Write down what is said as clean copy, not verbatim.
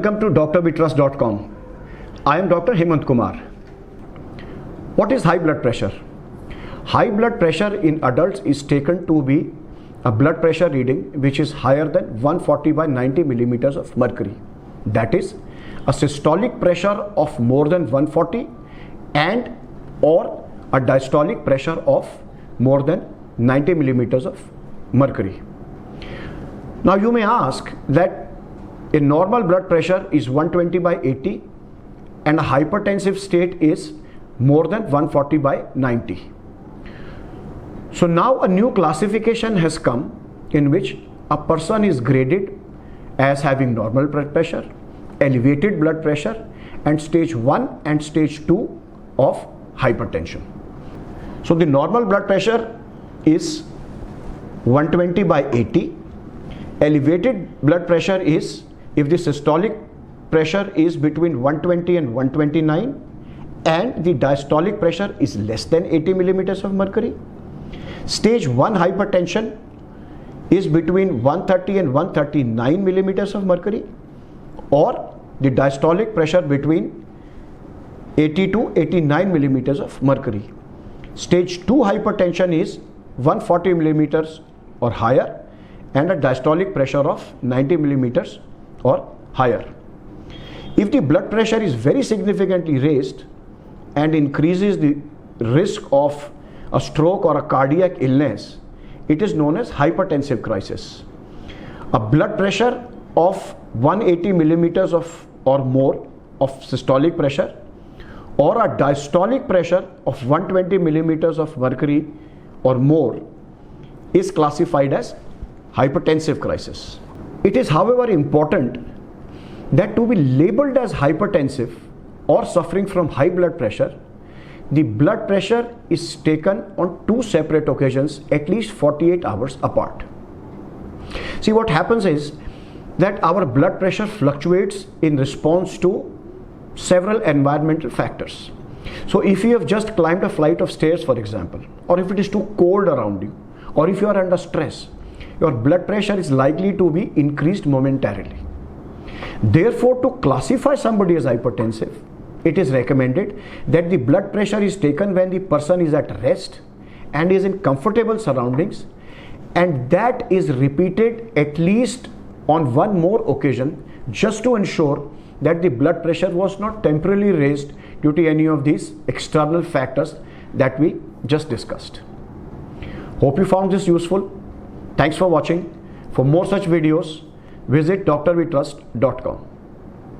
Welcome to drvitrust.com. I am Dr. Hemant Kumar. What is high blood pressure? High blood pressure in adults is taken to be a blood pressure reading which is higher than 140 by 90 millimeters of mercury. That is a systolic pressure of more than 140 and or a diastolic pressure of more than 90 millimeters of mercury. Now you may ask that a normal blood pressure is 120 by 80 and a hypertensive state is more than 140 by 90. So now a new classification has come in which a person is graded as having normal blood pressure, elevated blood pressure and stage 1 and stage 2 of hypertension. So the normal blood pressure is 120 by 80. Elevated blood pressure is if the systolic pressure is between 120 and 129 and the diastolic pressure is less than 80 millimeters of mercury. Stage 1 hypertension is between 130 and 139 millimeters of mercury, or the diastolic pressure between 80 to 89 millimeters of mercury. Stage 2 hypertension is 140 millimeters or higher and a diastolic pressure of 90 millimeters or higher. If the blood pressure is very significantly raised and increases the risk of a stroke or a cardiac illness, it is known as hypertensive crisis. A blood pressure of 180 millimeters of or more of systolic pressure or a diastolic pressure of 120 millimeters of mercury or more is classified as hypertensive crisis. It is, however, important that to be labeled as hypertensive or suffering from high blood pressure, the blood pressure is taken on two separate occasions at least 48 hours apart. See, what happens is that our blood pressure fluctuates in response to several environmental factors. So if you have just climbed a flight of stairs, for example, or if it is too cold around you, or if you are under stress, your blood pressure is likely to be increased momentarily. Therefore, to classify somebody as hypertensive, it is recommended that the blood pressure is taken when the person is at rest and is in comfortable surroundings, and that is repeated at least on one more occasion just to ensure that the blood pressure was not temporarily raised due to any of these external factors that we just discussed. Hope you found this useful. Thanks for watching. For more such videos, visit drvitrust.com.